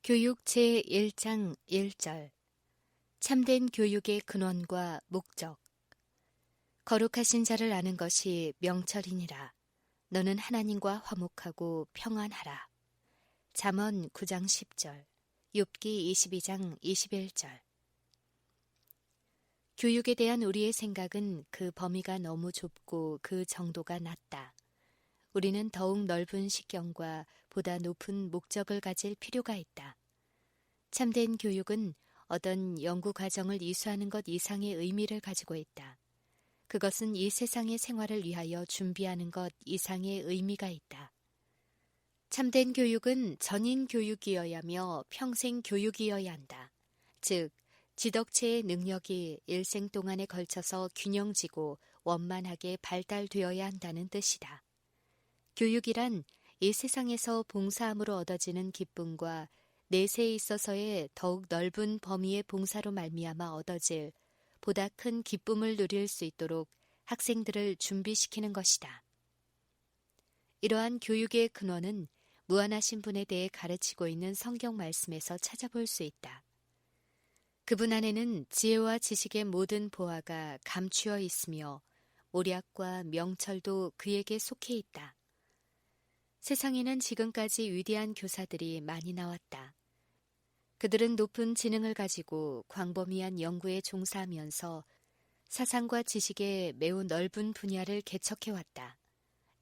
교육 제1장 1절 참된 교육의 근원과 목적. 거룩하신 자를 아는 것이 명철이니라. 너는 하나님과 화목하고 평안하라. 잠언 9장 10절, 욥기 22장 21절. 교육에 대한 우리의 생각은 그 범위가 너무 좁고 그 정도가 낮다. 우리는 더욱 넓은 식견과 보다 높은 목적을 가질 필요가 있다. 참된 교육은 어떤 연구 과정을 이수하는 것 이상의 의미를 가지고 있다. 그것은 이 세상의 생활을 위하여 준비하는 것 이상의 의미가 있다. 참된 교육은 전인 교육이어야며 평생 교육이어야 한다. 즉, 지덕체의 능력이 일생 동안에 걸쳐서 균형지고 원만하게 발달되어야 한다는 뜻이다. 교육이란 이 세상에서 봉사함으로 얻어지는 기쁨과 내세에 있어서의 더욱 넓은 범위의 봉사로 말미암아 얻어질 보다 큰 기쁨을 누릴 수 있도록 학생들을 준비시키는 것이다. 이러한 교육의 근원은 무한하신 분에 대해 가르치고 있는 성경 말씀에서 찾아볼 수 있다. 그분 안에는 지혜와 지식의 모든 보화가 감추어 있으며 오략과 명철도 그에게 속해 있다. 세상에는 지금까지 위대한 교사들이 많이 나왔다. 그들은 높은 지능을 가지고 광범위한 연구에 종사하면서 사상과 지식의 매우 넓은 분야를 개척해왔다.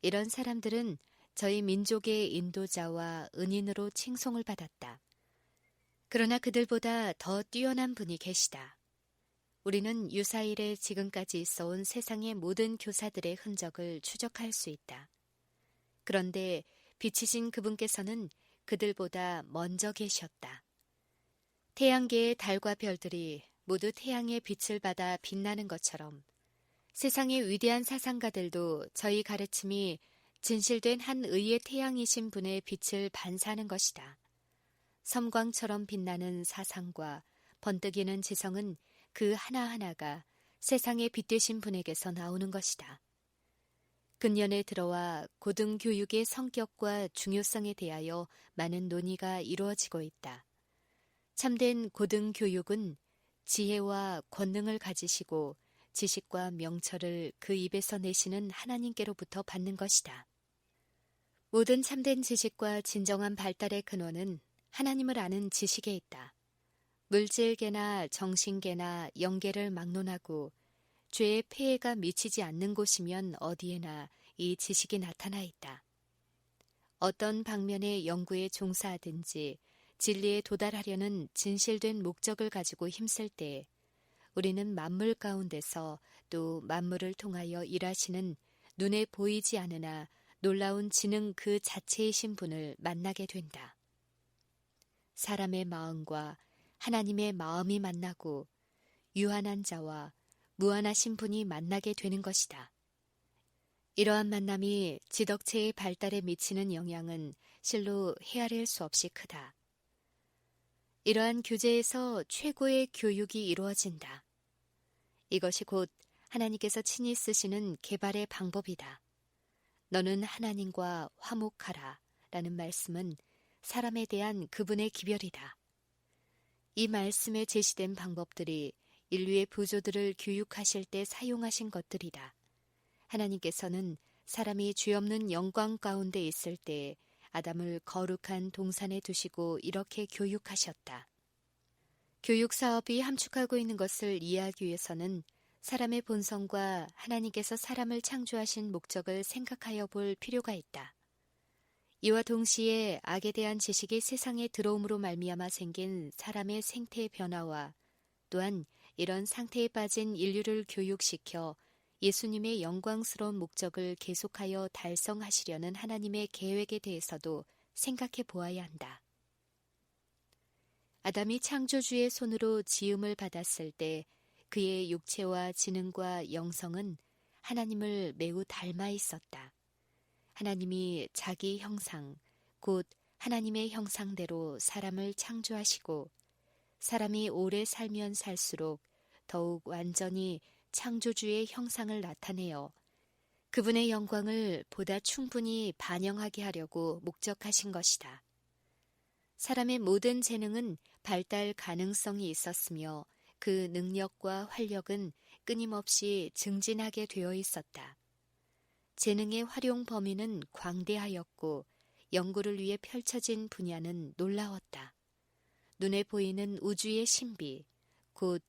이런 사람들은 저희 민족의 인도자와 은인으로 칭송을 받았다. 그러나 그들보다 더 뛰어난 분이 계시다. 우리는 유사일에 지금까지 있어온 세상의 모든 교사들의 흔적을 추적할 수 있다. 그런데 빛이신 그분께서는 그들보다 먼저 계셨다. 태양계의 달과 별들이 모두 태양의 빛을 받아 빛나는 것처럼 세상의 위대한 사상가들도 저희 가르침이 진실된 한 의의 태양이신 분의 빛을 반사하는 것이다. 섬광처럼 빛나는 사상과 번뜩이는 지성은 그 하나하나가 세상의 빛 되신 분에게서 나오는 것이다. 근년에 들어와 고등교육의 성격과 중요성에 대하여 많은 논의가 이루어지고 있다. 참된 고등교육은 지혜와 권능을 가지시고 지식과 명철을 그 입에서 내시는 하나님께로부터 받는 것이다. 모든 참된 지식과 진정한 발달의 근원은 하나님을 아는 지식에 있다. 물질계나 정신계나 영계를 막론하고 죄의 폐해가 미치지 않는 곳이면 어디에나 이 지식이 나타나 있다. 어떤 방면의 연구에 종사하든지 진리에 도달하려는 진실된 목적을 가지고 힘쓸 때 우리는 만물 가운데서 또 만물을 통하여 일하시는 눈에 보이지 않으나 놀라운 지능 그 자체이신 분을 만나게 된다. 사람의 마음과 하나님의 마음이 만나고 유한한 자와 무한하신 분이 만나게 되는 것이다. 이러한 만남이 지덕체의 발달에 미치는 영향은 실로 헤아릴 수 없이 크다. 이러한 교제에서 최고의 교육이 이루어진다. 이것이 곧 하나님께서 친히 쓰시는 개발의 방법이다. 너는 하나님과 화목하라 라는 말씀은 사람에 대한 그분의 기별이다. 이 말씀에 제시된 방법들이 인류의 부조들을 교육하실 때 사용하신 것들이다. 하나님께서는 사람이 죄 없는 영광 가운데 있을 때 아담을 거룩한 동산에 두시고 이렇게 교육하셨다. 교육 사업이 함축하고 있는 것을 이해하기 위해서는 사람의 본성과 하나님께서 사람을 창조하신 목적을 생각하여 볼 필요가 있다. 이와 동시에 악에 대한 지식이 세상에 들어옴으로 말미암아 생긴 사람의 생태 변화와 또한 이런 상태에 빠진 인류를 교육시켜 예수님의 영광스러운 목적을 계속하여 달성하시려는 하나님의 계획에 대해서도 생각해 보아야 한다. 아담이 창조주의 손으로 지음을 받았을 때 그의 육체와 지능과 영성은 하나님을 매우 닮아 있었다. 하나님이 자기 형상, 곧 하나님의 형상대로 사람을 창조하시고 사람이 오래 살면 살수록 더욱 완전히 창조주의 형상을 나타내어 그분의 영광을 보다 충분히 반영하게 하려고 목적하신 것이다. 사람의 모든 재능은 발달 가능성이 있었으며 그 능력과 활력은 끊임없이 증진하게 되어 있었다. 재능의 활용 범위는 광대하였고 연구를 위해 펼쳐진 분야는 놀라웠다. 눈에 보이는 우주의 신비, 곧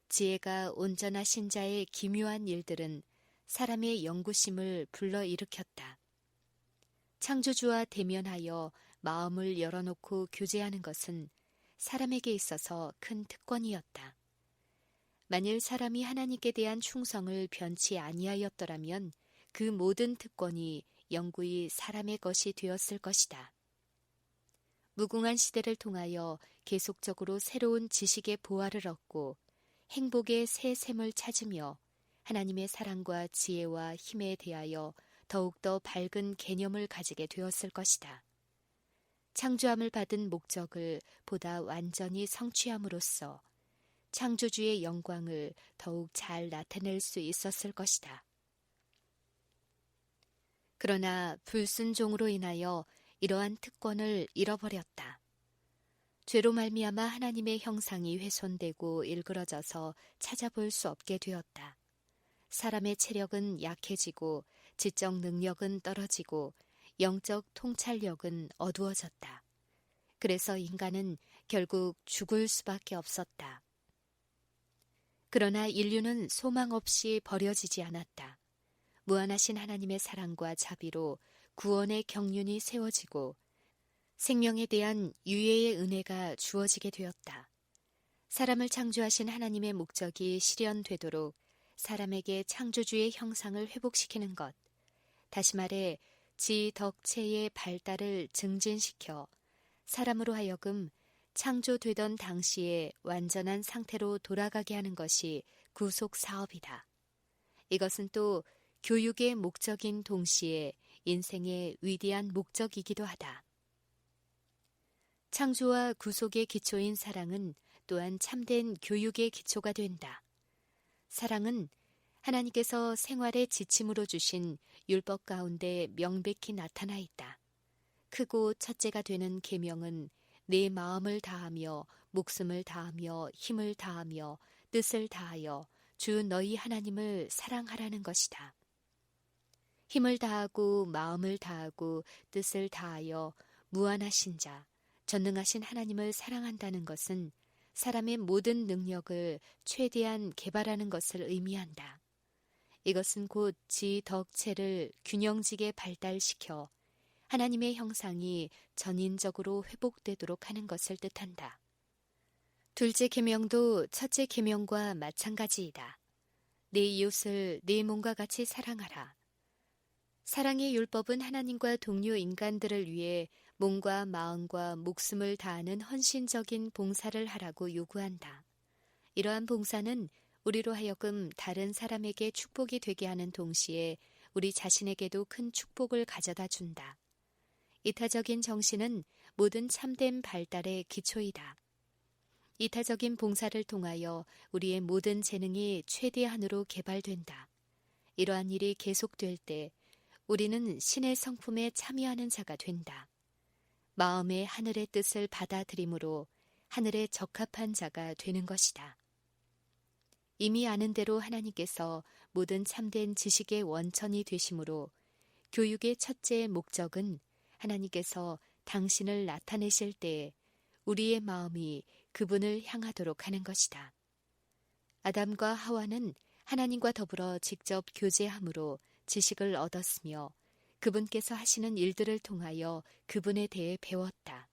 지혜가 온전하신 자의 기묘한 일들은 사람의 연구심을 불러일으켰다. 창조주와 대면하여 마음을 열어놓고 교제하는 것은 사람에게 있어서 큰 특권이었다. 만일 사람이 하나님께 대한 충성을 변치 아니하였더라면 그 모든 특권이 영구히 사람의 것이 되었을 것이다. 무궁한 시대를 통하여 계속적으로 새로운 지식의 보화를 얻고 행복의 새 샘을 찾으며 하나님의 사랑과 지혜와 힘에 대하여 더욱더 밝은 개념을 가지게 되었을 것이다. 창조함을 받은 목적을 보다 완전히 성취함으로써 창조주의 영광을 더욱 잘 나타낼 수 있었을 것이다. 그러나 불순종으로 인하여 이러한 특권을 잃어버렸다. 죄로 말미암아 하나님의 형상이 훼손되고 일그러져서 찾아볼 수 없게 되었다. 사람의 체력은 약해지고 지적 능력은 떨어지고 영적 통찰력은 어두워졌다. 그래서 인간은 결국 죽을 수밖에 없었다. 그러나 인류는 소망 없이 버려지지 않았다. 무한하신 하나님의 사랑과 자비로 구원의 경륜이 세워지고 생명에 대한 유예의 은혜가 주어지게 되었다. 사람을 창조하신 하나님의 목적이 실현되도록 사람에게 창조주의 형상을 회복시키는 것, 다시 말해 지덕체의 발달을 증진시켜 사람으로 하여금 창조되던 당시의 완전한 상태로 돌아가게 하는 것이 구속 사업이다. 이것은 또 교육의 목적인 동시에 인생의 위대한 목적이기도 하다. 창조와 구속의 기초인 사랑은 또한 참된 교육의 기초가 된다. 사랑은 하나님께서 생활의 지침으로 주신 율법 가운데 명백히 나타나 있다. 크고 첫째가 되는 계명은 내 마음을 다하며 목숨을 다하며 힘을 다하며 뜻을 다하여 주 너희 하나님을 사랑하라는 것이다. 힘을 다하고 마음을 다하고 뜻을 다하여 무한하신 자, 전능하신 하나님을 사랑한다는 것은 사람의 모든 능력을 최대한 개발하는 것을 의미한다. 이것은 곧 지덕체를 균형지게 발달시켜 하나님의 형상이 전인적으로 회복되도록 하는 것을 뜻한다. 둘째 계명도 첫째 계명과 마찬가지이다. 네 이웃을 네 몸과 같이 사랑하라. 사랑의 율법은 하나님과 동료 인간들을 위해 몸과 마음과 목숨을 다하는 헌신적인 봉사를 하라고 요구한다. 이러한 봉사는 우리로 하여금 다른 사람에게 축복이 되게 하는 동시에 우리 자신에게도 큰 축복을 가져다 준다. 이타적인 정신은 모든 참된 발달의 기초이다. 이타적인 봉사를 통하여 우리의 모든 재능이 최대한으로 개발된다. 이러한 일이 계속될 때 우리는 신의 성품에 참여하는 자가 된다. 마음의 하늘의 뜻을 받아들임으로 하늘에 적합한 자가 되는 것이다. 이미 아는 대로 하나님께서 모든 참된 지식의 원천이 되심으로 교육의 첫째 목적은 하나님께서 당신을 나타내실 때에 우리의 마음이 그분을 향하도록 하는 것이다. 아담과 하와는 하나님과 더불어 직접 교제함으로 지식을 얻었으며 그분께서 하시는 일들을 통하여 그분에 대해 배웠다.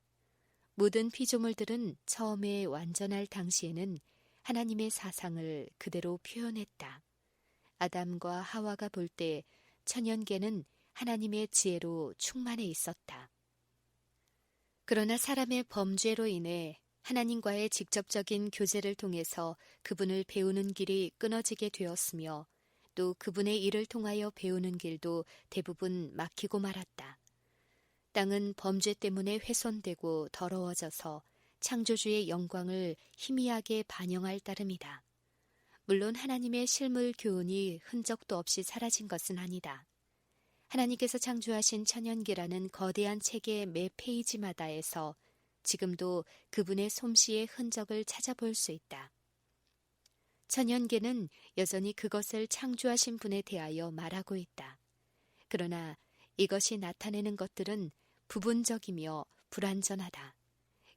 모든 피조물들은 처음에 완전할 당시에는 하나님의 사상을 그대로 표현했다. 아담과 하와가 볼 때 천연계는 하나님의 지혜로 충만해 있었다. 그러나 사람의 범죄로 인해 하나님과의 직접적인 교제를 통해서 그분을 배우는 길이 끊어지게 되었으며 또 그분의 일을 통하여 배우는 길도 대부분 막히고 말았다. 땅은 범죄 때문에 훼손되고 더러워져서 창조주의 영광을 희미하게 반영할 따름이다. 물론 하나님의 실물 교훈이 흔적도 없이 사라진 것은 아니다. 하나님께서 창조하신 천연계라는 거대한 책의 매 페이지마다에서 지금도 그분의 솜씨의 흔적을 찾아볼 수 있다. 천연계는 여전히 그것을 창조하신 분에 대하여 말하고 있다. 그러나 이것이 나타내는 것들은 부분적이며 불완전하다.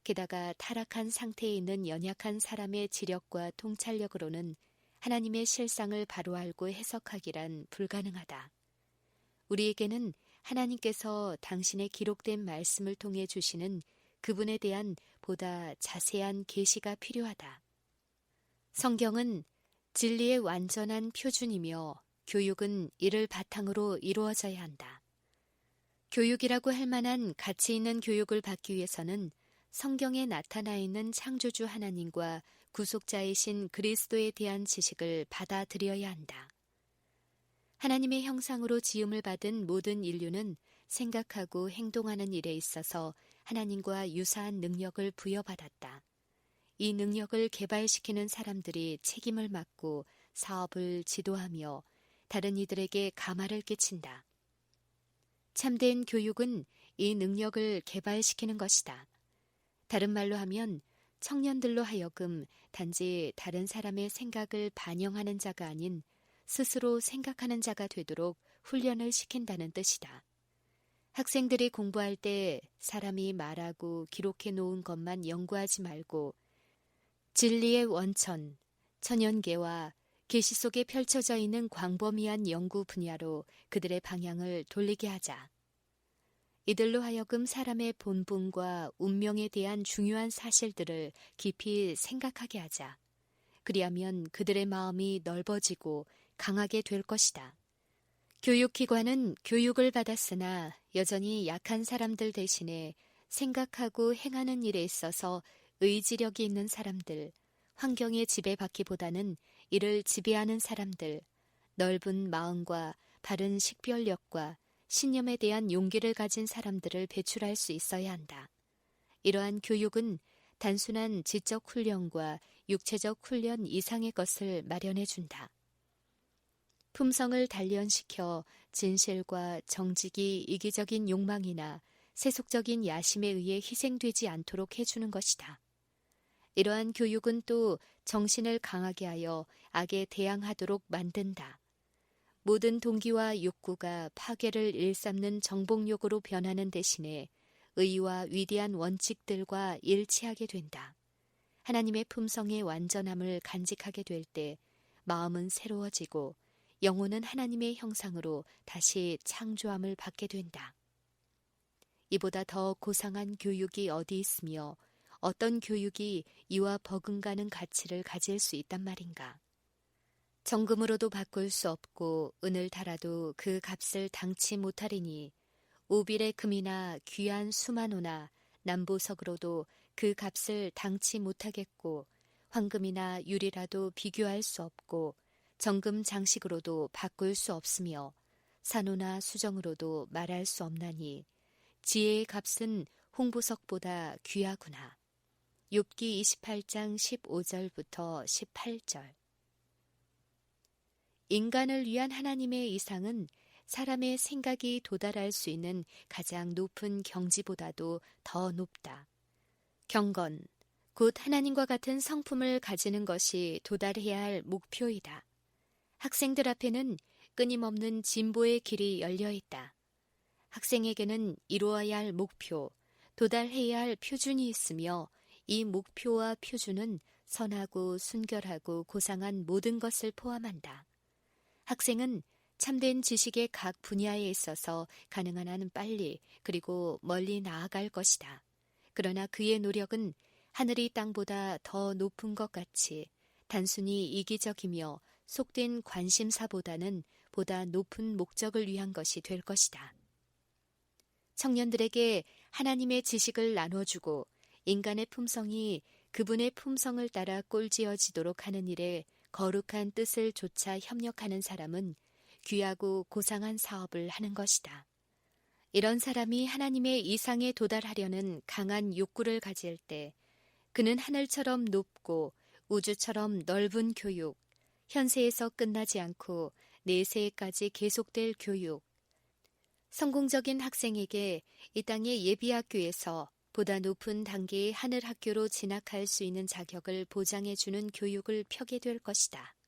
게다가 타락한 상태에 있는 연약한 사람의 지력과 통찰력으로는 하나님의 실상을 바로 알고 해석하기란 불가능하다. 우리에게는 하나님께서 당신의 기록된 말씀을 통해 주시는 그분에 대한 보다 자세한 계시가 필요하다. 성경은 진리의 완전한 표준이며 교육은 이를 바탕으로 이루어져야 한다. 교육이라고 할 만한 가치 있는 교육을 받기 위해서는 성경에 나타나 있는 창조주 하나님과 구속자이신 그리스도에 대한 지식을 받아들여야 한다. 하나님의 형상으로 지음을 받은 모든 인류는 생각하고 행동하는 일에 있어서 하나님과 유사한 능력을 부여받았다. 이 능력을 개발시키는 사람들이 책임을 맡고 사업을 지도하며 다른 이들에게 감화를 끼친다. 참된 교육은 이 능력을 개발시키는 것이다. 다른 말로 하면 청년들로 하여금 단지 다른 사람의 생각을 반영하는 자가 아닌 스스로 생각하는 자가 되도록 훈련을 시킨다는 뜻이다. 학생들이 공부할 때 사람이 말하고 기록해 놓은 것만 연구하지 말고 진리의 원천, 천연계와 계시 속에 펼쳐져 있는 광범위한 연구 분야로 그들의 방향을 돌리게 하자. 이들로 하여금 사람의 본분과 운명에 대한 중요한 사실들을 깊이 생각하게 하자. 그리하면 그들의 마음이 넓어지고 강하게 될 것이다. 교육기관은 교육을 받았으나 여전히 약한 사람들 대신에 생각하고 행하는 일에 있어서 의지력이 있는 사람들, 환경에 지배받기보다는 이를 지배하는 사람들, 넓은 마음과 바른 식별력과 신념에 대한 용기를 가진 사람들을 배출할 수 있어야 한다. 이러한 교육은 단순한 지적 훈련과 육체적 훈련 이상의 것을 마련해 준다. 품성을 단련시켜 진실과 정직이 이기적인 욕망이나 세속적인 야심에 의해 희생되지 않도록 해주는 것이다. 이러한 교육은 또 정신을 강하게 하여 악에 대항하도록 만든다. 모든 동기와 욕구가 파괴를 일삼는 정복욕으로 변하는 대신에 의와 위대한 원칙들과 일치하게 된다. 하나님의 품성의 완전함을 간직하게 될 때 마음은 새로워지고 영혼은 하나님의 형상으로 다시 창조함을 받게 된다. 이보다 더 고상한 교육이 어디 있으며 어떤 교육이 이와 버금가는 가치를 가질 수 있단 말인가. 정금으로도 바꿀 수 없고 은을 달아도 그 값을 당치 못하리니 오빌의 금이나 귀한 수만호나 남보석으로도 그 값을 당치 못하겠고 황금이나 유리라도 비교할 수 없고 정금 장식으로도 바꿀 수 없으며 산호나 수정으로도 말할 수 없나니 지혜의 값은 홍보석보다 귀하구나. 욥기 28장 15절부터 18절. 인간을 위한 하나님의 이상은 사람의 생각이 도달할 수 있는 가장 높은 경지보다도 더 높다. 경건, 곧 하나님과 같은 성품을 가지는 것이 도달해야 할 목표이다. 학생들 앞에는 끊임없는 진보의 길이 열려 있다. 학생에게는 이루어야 할 목표, 도달해야 할 표준이 있으며 이 목표와 표준은 선하고 순결하고 고상한 모든 것을 포함한다. 학생은 참된 지식의 각 분야에 있어서 가능한 한 빨리 그리고 멀리 나아갈 것이다. 그러나 그의 노력은 하늘이 땅보다 더 높은 것 같이 단순히 이기적이며 속된 관심사보다는 보다 높은 목적을 위한 것이 될 것이다. 청년들에게 하나님의 지식을 나눠주고 인간의 품성이 그분의 품성을 따라 꼴지어지도록 하는 일에 거룩한 뜻을 조차 협력하는 사람은 귀하고 고상한 사업을 하는 것이다. 이런 사람이 하나님의 이상에 도달하려는 강한 욕구를 가질 때 그는 하늘처럼 높고 우주처럼 넓은 교육, 현세에서 끝나지 않고 내세에까지 계속될 교육, 성공적인 학생에게 이 땅의 예비학교에서 보다 높은 단계의 하늘 학교로 진학할 수 있는 자격을 보장해주는 교육을 펴게 될 것이다.